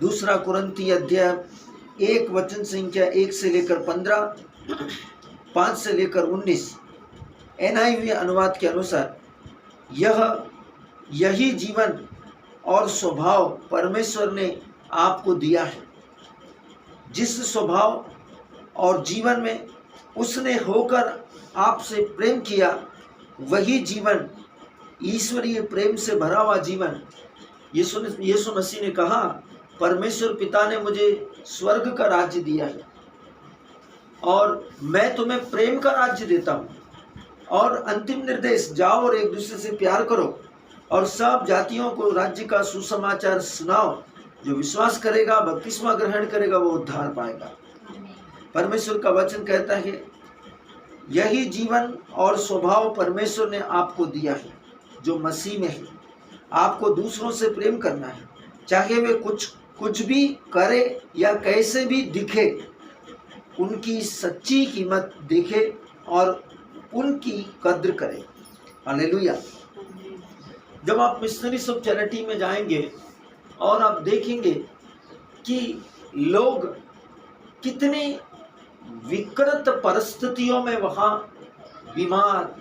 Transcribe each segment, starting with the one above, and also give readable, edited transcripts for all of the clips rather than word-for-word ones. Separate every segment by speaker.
Speaker 1: दूसरा कुरिन्ती अध्याय 1 वचन संख्या 1 से लेकर 15, 5 से लेकर 19 NIV अनुवाद के अनुसार यही जीवन और स्वभाव परमेश्वर ने आपको दिया है। जिस स्वभाव और जीवन में उसने होकर आपसे प्रेम किया, वही जीवन ईश्वरीय प्रेम से भरा हुआ जीवन। यीशु मसीह ने कहा, परमेश्वर पिता ने मुझे स्वर्ग का राज्य दिया है और मैं तुम्हें प्रेम का राज्य देता हूँ। और अंतिम निर्देश, जाओ और एक दूसरे से प्यार करो और सब जातियों को राज्य का सुसमाचार सुनाओ। जो विश्वास करेगा, बपतिस्मा ग्रहण करेगा, वो उद्धार पाएगा। परमेश्वर का वचन कहता है यही जीवन और स्वभाव परमेश्वर ने आपको दिया है जो मसीह में है। आपको दूसरों से प्रेम करना है, चाहे वे कुछ भी करे या कैसे भी दिखे। उनकी सच्ची कीमत देखे और उनकी कद्र करें। हालेलुया। जब आप मिशनरीज ऑफ चैरिटी में जाएंगे और आप देखेंगे कि लोग कितनी विकृत परिस्थितियों में वहाँ बीमार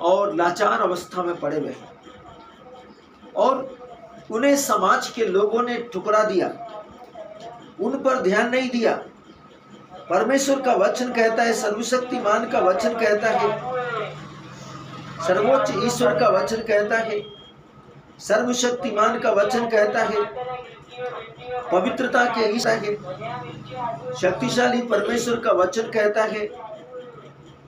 Speaker 1: और लाचार अवस्था में पड़े हुए हैं और उन्हें समाज के लोगों ने ठुकरा दिया, उन पर ध्यान नहीं दिया। परमेश्वर का वचन कहता है, सर्वशक्तिमान का वचन कहता है, सर्वोच्च ईश्वर का वचन कहता है, सर्वशक्तिमान का वचन कहता है, पवित्रता के ईसा है, शक्तिशाली परमेश्वर का वचन कहता है,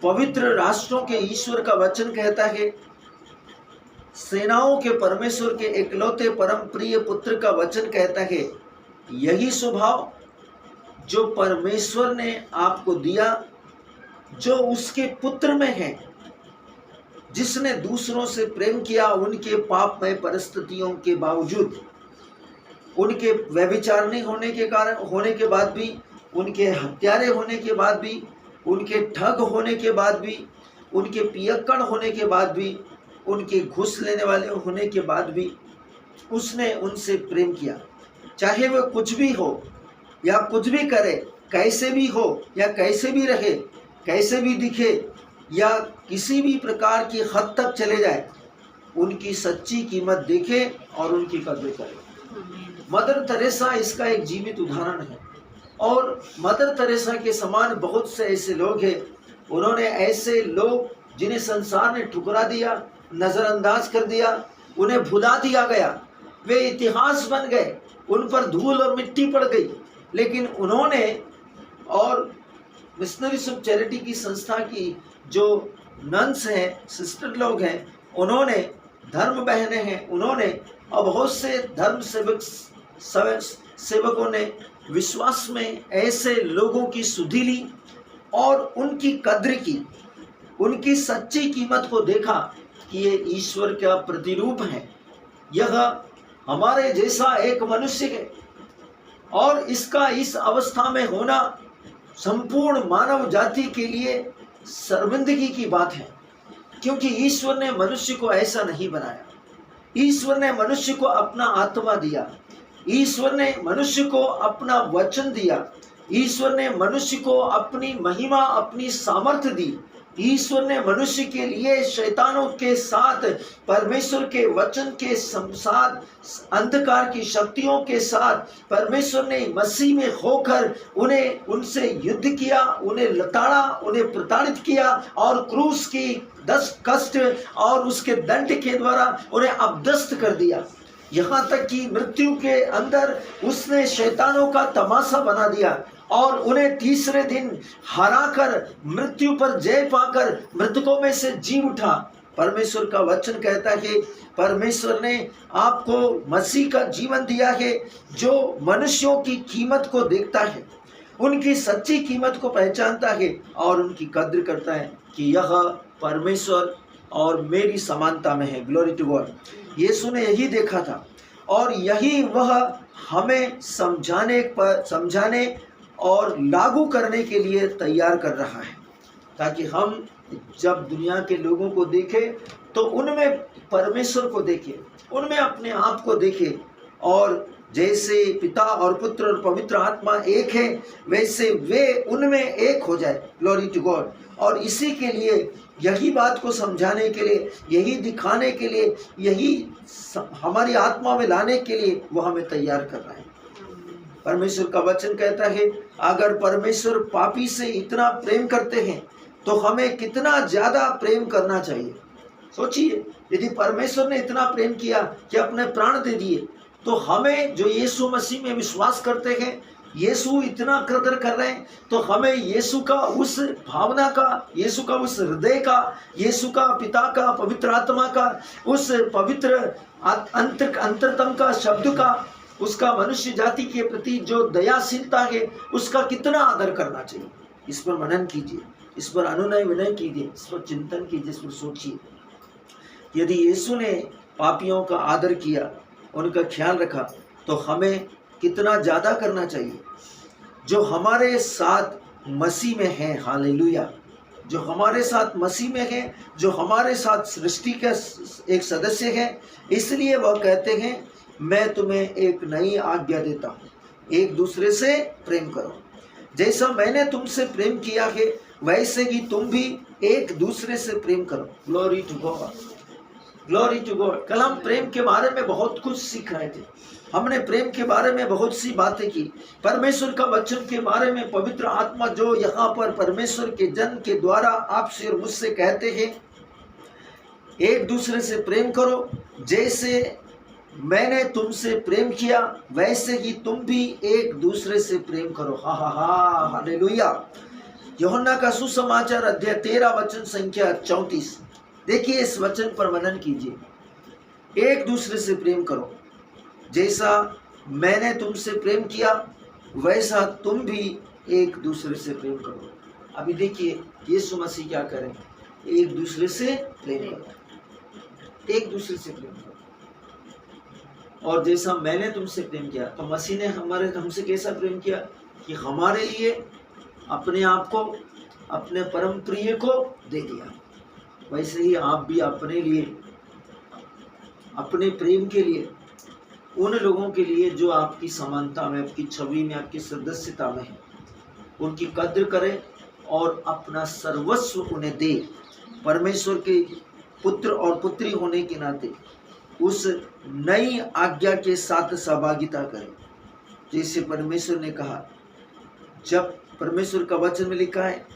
Speaker 1: पवित्र राष्ट्रों के ईश्वर का वचन कहता है, सेनाओं के परमेश्वर के इकलौते परम प्रिय पुत्र का वचन कहता है, यही स्वभाव जो परमेश्वर ने आपको दिया, जो उसके पुत्र में है, जिसने दूसरों से प्रेम किया, उनके पापमय परिस्थितियों के बावजूद, उनके व्यभिचारिणी होने के बाद भी, उनके हत्यारे होने के बाद भी, उनके ठग होने के बाद भी, उनके पियक्कड़ होने के बाद भी, उनके घूस लेने वाले होने के बाद भी उसने उनसे प्रेम किया। चाहे वह कुछ भी हो या कुछ भी करे, कैसे भी हो या कैसे भी रहे, कैसे भी दिखे या किसी भी प्रकार की हद तक चले जाए, उनकी सच्ची कीमत देखे और उनकी कद्र करे। मदर तेरेसा इसका एक जीवित उदाहरण है और मदर तेरेसा के समान बहुत से ऐसे लोग हैं। उन्होंने ऐसे लोग जिन्हें संसार ने ठुकरा दिया, नज़रअंदाज कर दिया, उन्हें भुला दिया गया, वे इतिहास बन गए, उन पर धूल और मिट्टी पड़ गई, लेकिन उन्होंने और मिशनरीज ऑफ चैरिटी की संस्था की जो नन्स हैं, सिस्टर लोग हैं, उन्होंने, धर्म बहनें हैं, उन्होंने और बहुत से धर्म सेवकों ने विश्वास में ऐसे लोगों की सुधि ली और उनकी कद्र की, उनकी सच्ची कीमत को देखा कि ये ईश्वर का प्रतिरूप है, यह हमारे जैसा एक मनुष्य है और इसका इस अवस्था में होना संपूर्ण मानव जाति के लिए शर्मिंदगी की बात है, क्योंकि ईश्वर ने मनुष्य को ऐसा नहीं बनाया। ईश्वर ने मनुष्य को अपना आत्मा दिया, ईश्वर ने मनुष्य को अपना वचन दिया, ईश्वर ने मनुष्य को अपनी महिमा, अपनी सामर्थ्य दी। ईश्वर ने मनुष्य के लिए शैतानों के साथ, परमेश्वर के वचन के साथ, अंधकार की शक्तियों के साथ परमेश्वर ने मसीह में होकर उनसे युद्ध किया, उन्हें लताड़ा, उन्हें प्रताड़ित किया और क्रूस की 10 कष्ट और उसके दंड के द्वारा उन्हें अपदस्थ कर दिया। यहाँ तक कि मृत्यु के अंदर उसने शैतानों का तमाशा बना दिया और उन्हें तीसरे दिन हराकर मृत्यु पर जय पाकर मृतकों में से जी उठा। परमेश्वर का वचन कहता है, परमेश्वर ने आपको मसीह का जीवन दिया है जो मनुष्यों की कीमत को देखता है, उनकी सच्ची कीमत को पहचानता है और उनकी कद्र करता है कि यह परमेश्वर और मेरी समानता में है। Glory to God. यीशु ने यही देखा था और यही वह हमें समझाने और लागू करने के लिए तैयार कर रहा है, ताकि हम जब दुनिया के लोगों को देखें तो उनमें परमेश्वर को देखें, उनमें अपने आप को देखें और जैसे पिता और पुत्र और पवित्र आत्मा एक है, वैसे वे उनमें एक हो जाए। Glory to God. और इसी के लिए, यही बात को समझाने के लिए, यही दिखाने के लिए, यही हमारी आत्मा में लाने के लिए वो हमें तैयार कर रहा है। परमेश्वर का वचन कहता है, अगर परमेश्वर पापी से इतना प्रेम करते हैं तो हमें कितना ज्यादा प्रेम करना चाहिए। सोचिए, यदि परमेश्वर ने इतना प्रेम किया कि अपने प्राण दे दिए, तो हमें जो यीशु मसीह में विश्वास करते हैं, यीशु इतना कदर कर रहे हैं, तो हमें यीशु का उस भावना का, यीशु का उस हृदय का, यीशु का पिता का, पवित्र आत्मा का, उस पवित्र अंतरतम का शब्द का, उसका मनुष्य जाति के प्रति जो दयाशीलता है, उसका कितना आदर करना चाहिए। इस पर मनन कीजिए, इस पर अनुनय विनय कीजिए, इस पर चिंतन कीजिए, इस पर सोचिए। यदि यीशु ने पापियों का आदर किया, उनका ख्याल रखा, तो हमें कितना ज़्यादा करना चाहिए। जो हमारे साथ मसीह में है, हालेलुया, जो हमारे साथ मसीह में है, जो हमारे साथ सृष्टि का एक सदस्य है, इसलिए वह कहते हैं, मैं तुम्हें एक नई आज्ञा देता हूँ, एक दूसरे से प्रेम करो। जैसा मैंने तुमसे प्रेम किया है, वैसे ही तुम भी एक दूसरे से प्रेम करो। Glory to God, glory to God. कल हम प्रेम के बारे में बहुत कुछ सीख रहे थे। हमने प्रेम के बारे में बहुत सी बातें की, परमेश्वर का वचन के बारे में। पवित्र आत्मा जो यहाँ पर परमेश्वर के जन के द्वारा आपसे और मुझसे कहते हैं, एक दूसरे से प्रेम करो, जैसे मैंने तुमसे प्रेम किया वैसे ही तुम भी एक दूसरे से प्रेम करो। हा हा हा, हालेलुया। यूहन्ना का सुसमाचार अध्याय 13 वचन संख्या 34। देखिए, इस वचन पर मनन कीजिए। एक दूसरे से प्रेम करो, जैसा मैंने तुमसे प्रेम किया वैसा तुम भी एक दूसरे से प्रेम करो। अभी देखिए यीशु मसीह क्या करें, एक दूसरे से प्रेम करो, एक दूसरे से प्रेम करो। और जैसा मैंने तुमसे प्रेम किया, तो मसीह ने हमसे कैसा प्रेम किया कि हमारे लिए अपने आप को, अपने परम प्रिय को दे दिया। वैसे ही आप भी अपने लिए, अपने प्रेम के लिए, उन लोगों के लिए जो आपकी समानता में, आपकी छवि में, आपकी सदस्यता में है, उनकी कद्र करें और अपना सर्वस्व उन्हें दे। परमेश्वर के पुत्र और पुत्री होने के नाते उस नई आज्ञा के साथ सहभागिता करें। जैसे परमेश्वर ने कहा, जब परमेश्वर का वचन में लिखा है,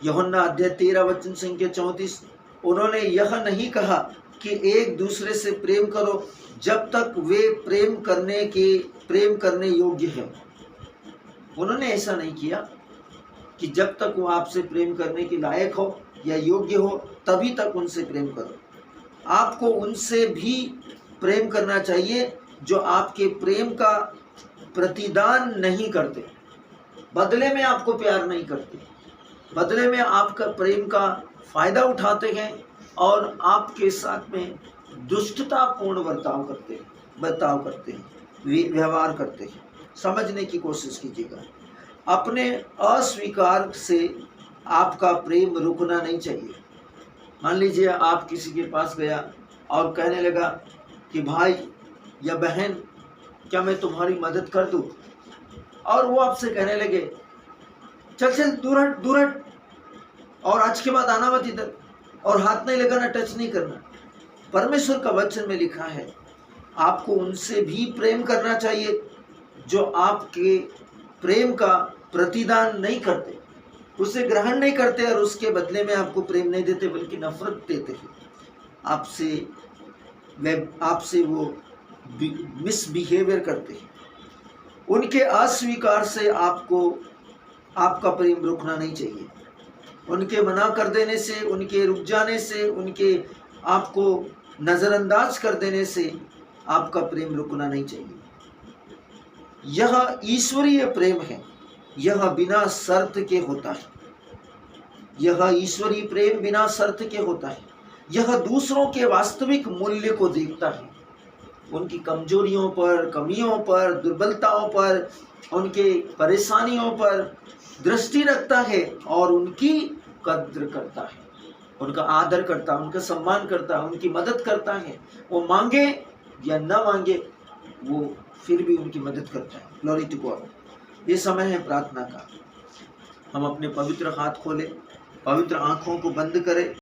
Speaker 1: यूहन्ना अध्याय 13 वचन संख्या 34, उन्होंने यह नहीं कहा कि एक दूसरे से प्रेम करो जब तक वे प्रेम करने योग्य है। उन्होंने ऐसा नहीं किया कि जब तक वो आपसे प्रेम करने के लायक हो या योग्य हो तभी तक उनसे प्रेम करो। आपको उनसे भी प्रेम करना चाहिए जो आपके प्रेम का प्रतिदान नहीं करते, बदले में आपको प्यार नहीं करते, बदले में आपका प्रेम का फायदा उठाते हैं और आपके साथ में दुष्टतापूर्ण बर्ताव करते हैं, व्यवहार करते हैं। समझने की कोशिश कीजिएगा। अपने अस्वीकार से आपका प्रेम रुकना नहीं चाहिए। मान लीजिए आप किसी के पास गया और कहने लगा कि भाई या बहन, क्या मैं तुम्हारी मदद कर दूं, और वो आपसे कहने लगे, चल चल दूर हट दूर हट, और आज के बाद आना मत इधर, और हाथ नहीं लगाना, टच नहीं करना। परमेश्वर का वचन में लिखा है, आपको उनसे भी प्रेम करना चाहिए जो आपके प्रेम का प्रतिदान नहीं करते, उसे ग्रहण नहीं करते और उसके बदले में आपको प्रेम नहीं देते बल्कि नफरत देते हैं। आपसे वो मिसबिहेवियर करते हैं। उनके अस्वीकार से आपका प्रेम रुकना नहीं चाहिए। उनके मना कर देने से, उनके रुक जाने से, उनके आपको नज़रअंदाज कर देने से आपका प्रेम रुकना नहीं चाहिए। यह ईश्वरीय प्रेम है, यह बिना शर्त के होता है। यह ईश्वरीय प्रेम बिना शर्त के होता है। यह दूसरों के वास्तविक मूल्य को देखता है, उनकी कमजोरियों पर, कमियों पर, दुर्बलताओं पर, उनके परेशानियों पर दृष्टि रखता है और उनकी कद्र करता है, उनका आदर करता है, उनका सम्मान करता है, उनकी मदद करता है। वो मांगे या न मांगे, वो फिर भी उनकी मदद करता है। Glory to God. ये समय है प्रार्थना का। हम अपने पवित्र हाथ खोलें, पवित्र आंखों को बंद करें